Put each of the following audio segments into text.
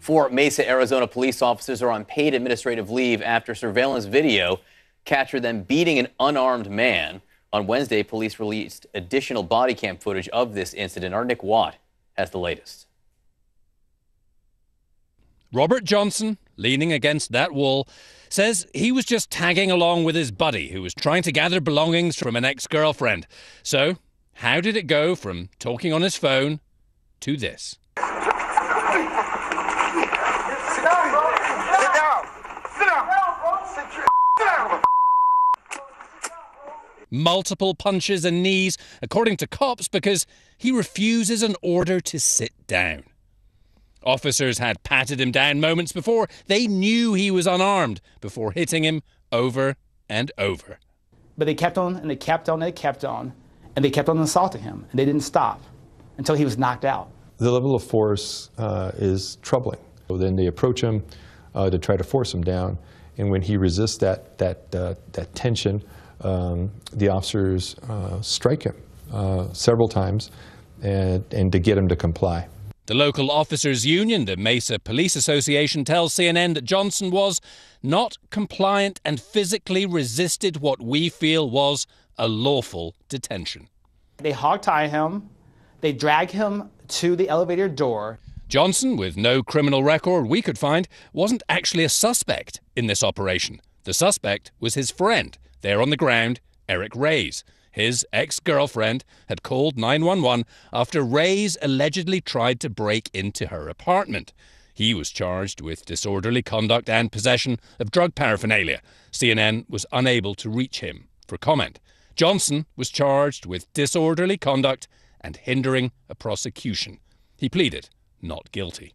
4 Mesa, Arizona police officers are on paid administrative leave after surveillance video captured them beating an unarmed man. On Wednesday, police released additional body cam footage of this incident. Our Nick Watt has the latest. Robert Johnson, leaning against that wall, says he was just tagging along with his buddy who was trying to gather belongings from an ex-girlfriend. So, how did it go from talking on his phone to this? Sit down, bro. Sit down. Sit down. Sit down. Multiple punches and knees, according to cops, because he refuses an order to sit down. Officers had patted him down moments before. They knew he was unarmed before hitting him over and over. But they kept on, and they kept on, and they kept on, and they kept on assaulting him, and they didn't stop until he was knocked out. The level of force is troubling. So then they approach him to try to force him down, and when he resists that tension, the officers strike him several times and to get him to comply. The local officers' union, the Mesa Police Association, tells CNN that Johnson was not compliant and physically resisted what we feel was a lawful detention. They hog-tie him. They drag him to the elevator door. Johnson, with no criminal record we could find, wasn't actually a suspect in this operation. The suspect was his friend, there on the ground, Eric Reyes. His ex-girlfriend had called 911 after Reyes allegedly tried to break into her apartment. He was charged with disorderly conduct and possession of drug paraphernalia. CNN was unable to reach him for comment. Johnson was charged with disorderly conduct and hindering a prosecution. He pleaded not guilty.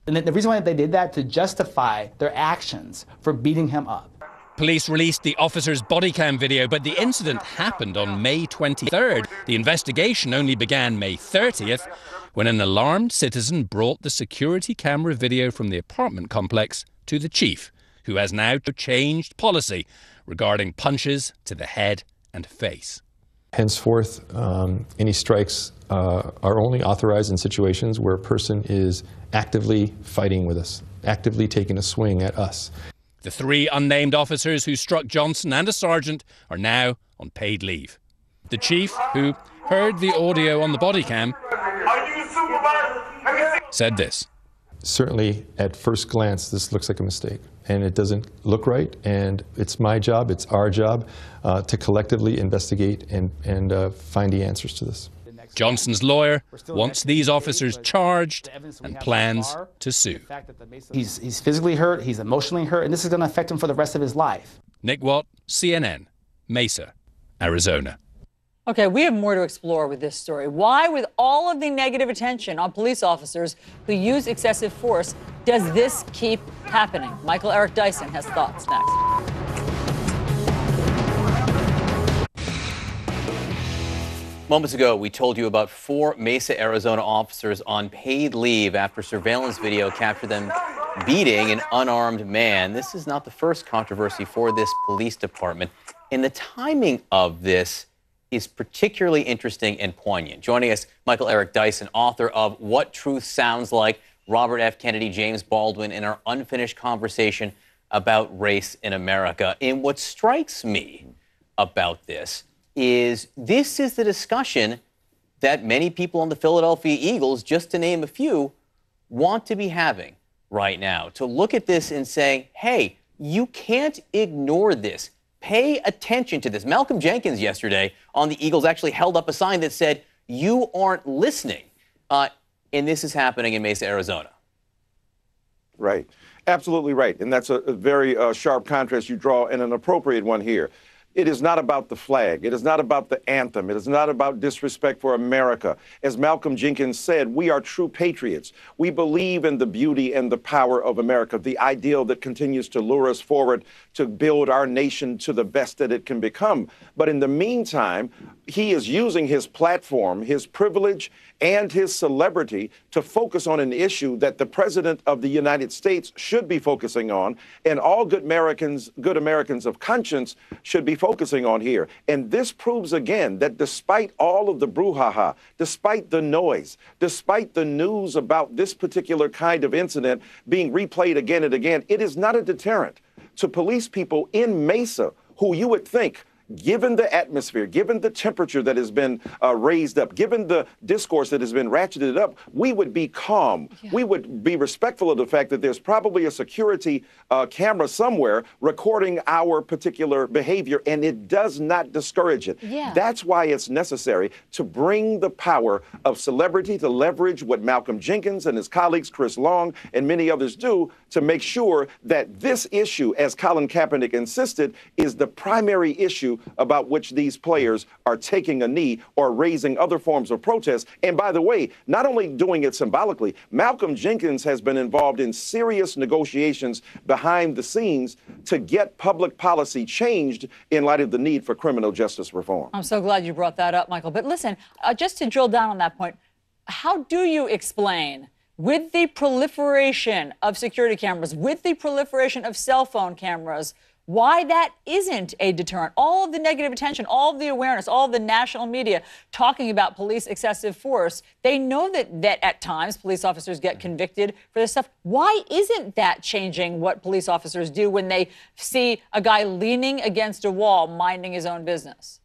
And the reason why they did that, to justify their actions for beating him up. Police released the officer's body cam video, but the incident happened on May 23rd. The investigation only began May 30th, when an alarmed citizen brought the security camera video from the apartment complex to the chief, who has now changed policy regarding punches to the head and face. Henceforth, any strikes are only authorized in situations where a person is actively fighting with us, actively taking a swing at us. The 3 unnamed officers who struck Johnson and a sergeant are now on paid leave. The chief, who heard the audio on the body cam, said this. Certainly, at first glance, this looks like a mistake, and it doesn't look right, and it's my job, it's our job, to collectively investigate and find the answers to this. Johnson's lawyer wants these officers charged and plans to sue. He's physically hurt, he's emotionally hurt, and this is going to affect him for the rest of his life. Nick Watt, CNN, Mesa, Arizona. Okay, we have more to explore with this story. Why, with all of the negative attention on police officers who use excessive force, does this keep happening? Michael Eric Dyson has thoughts next. Moments ago, we told you about 4 Mesa, Arizona officers on paid leave after surveillance video captured them beating an unarmed man. This is not the first controversy for this police department, and the timing of this is particularly interesting and poignant. Joining us, Michael Eric Dyson, author of What Truth Sounds Like, Robert F. Kennedy, James Baldwin, in our unfinished conversation about race in America. And what strikes me about this is the discussion that many people on the Philadelphia Eagles, just to name a few, want to be having right now. To look at this and say, hey, you can't ignore this. Pay attention to this. Malcolm Jenkins yesterday on the Eagles actually held up a sign that said, you aren't listening. And this is happening in Mesa, Arizona. Right. Absolutely right. And that's a very sharp contrast you draw, and an appropriate one here. It is not about the flag. It is not about the anthem. It is not about disrespect for America. As Malcolm Jenkins said, we are true patriots. We believe in the beauty and the power of America, the ideal that continues to lure us forward to build our nation to the best that it can become. But in the meantime, he is using his platform, his privilege, and his celebrity to focus on an issue that the President of the United States should be focusing on, and all good Americans of conscience should be focusing on here. And this proves again that despite all of the brouhaha, despite the noise, despite the news about this particular kind of incident being replayed again and again, it is not a deterrent to police people in Mesa who you would think, given the atmosphere, given the temperature that has been raised up, given the discourse that has been ratcheted up, we would be calm. Yeah. We would be respectful of the fact that there's probably a security camera somewhere recording our particular behavior, and it does not discourage it. Yeah. That's why it's necessary to bring the power of celebrity to leverage what Malcolm Jenkins and his colleagues, Chris Long, and many others do to make sure that this issue, as Colin Kaepernick insisted, is the primary issue about which these players are taking a knee or raising other forms of protest. And by the way, not only doing it symbolically, Malcolm Jenkins has been involved in serious negotiations behind the scenes to get public policy changed in light of the need for criminal justice reform. I'm so glad you brought that up, Michael. But listen, just to drill down on that point, how do you explain, with the proliferation of security cameras, with the proliferation of cell phone cameras, why that isn't a deterrent? All of the negative attention, all of the awareness, all of the national media talking about police excessive force, they know that at times police officers get convicted for this stuff. Why isn't that changing what police officers do when they see a guy leaning against a wall, minding his own business?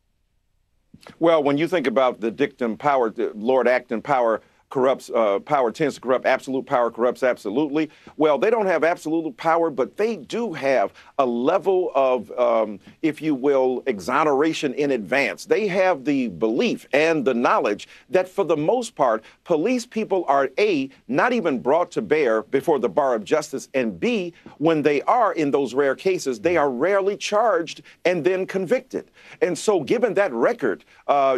Well, when you think about the dictum, power, Lord Acton, power corrupts, power tends to corrupt, absolute power corrupts absolutely. Well, they don't have absolute power, but they do have a level of, if you will, exoneration in advance. They have the belief and the knowledge that for the most part, police people are A, not even brought to bear before the bar of justice, and B, when they are in those rare cases, they are rarely charged and then convicted. And so given that record,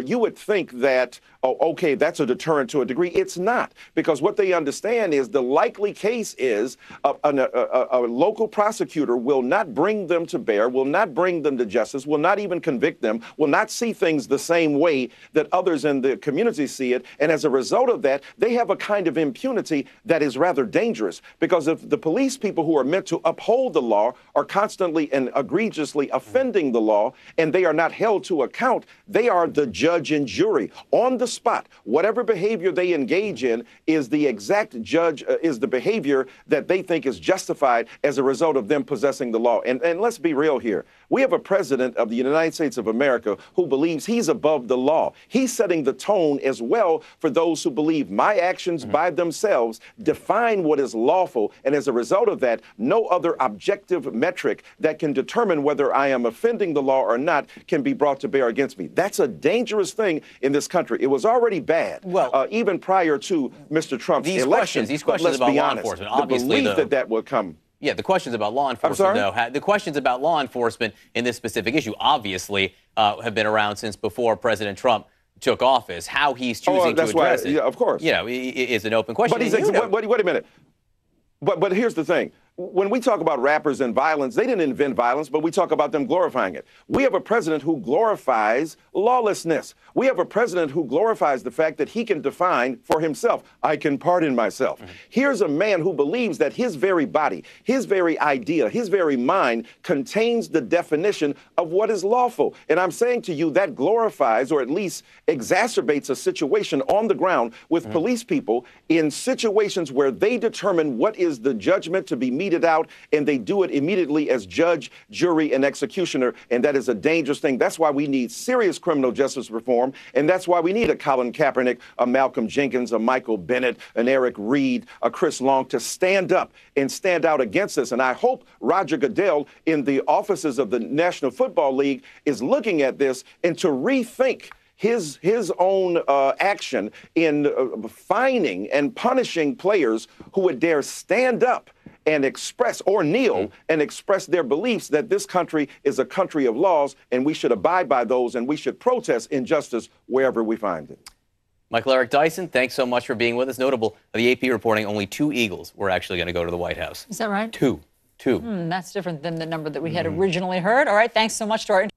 you would think that, oh, okay, that's a deterrent to a degree. It's not, because what they understand is the likely case is a local prosecutor will not bring them to bear, will not bring them to justice, will not even convict them, will not see things the same way that others in the community see it. And as a result of that, they have a kind of impunity that is rather dangerous, because if the police people who are meant to uphold the law are constantly and egregiously offending the law and they are not held to account, they are the judge and jury on the spot. Whatever behavior they engage in is the exact judge, is the behavior that they think is justified as a result of them possessing the law. And let's be real here. We have a president of the United States of America who believes he's above the law. He's setting the tone as well for those who believe my actions by themselves define what is lawful. And as a result of that, no other objective metric that can determine whether I am offending the law or not can be brought to bear against me. That's a dangerous thing in this country. It was already bad, even prior to Mr. Trump's election. These questions about law enforcement, obviously, the belief that would come. Yeah, the questions about law enforcement, though, the questions about law enforcement in this specific issue obviously have been around since before President Trump took office. How he's choosing to address it, yeah, of course, is an open question. But wait a minute. But here's the thing. When we talk about rappers and violence, they didn't invent violence, but we talk about them glorifying it. We have a president who glorifies lawlessness. We have a president who glorifies the fact that he can define for himself, I can pardon myself. Here's a man who believes that his very body, his very idea, his very mind contains the definition of what is lawful. And I'm saying to you that glorifies, or at least exacerbates, a situation on the ground with police people in situations where they determine what is the judgment to be meted out, and they do it immediately as judge, jury, and executioner, and that is a dangerous thing. That's why we need serious criminal justice reform, and that's why we need a Colin Kaepernick, a Malcolm Jenkins, a Michael Bennett, an Eric Reed, a Chris Long to stand up and stand out against this. And I hope Roger Goodell in the offices of the National Football League is looking at this and to rethink his own action in fining and punishing players who would dare stand up and express or kneel and express their beliefs that this country is a country of laws and we should abide by those and we should protest injustice wherever we find it. Michael Eric Dyson, thanks so much for being with us. Notable, the AP reporting only 2 Eagles were actually going to go to the White House. Is that right? 2. That's different than the number that we had originally heard. All right, thanks so much to our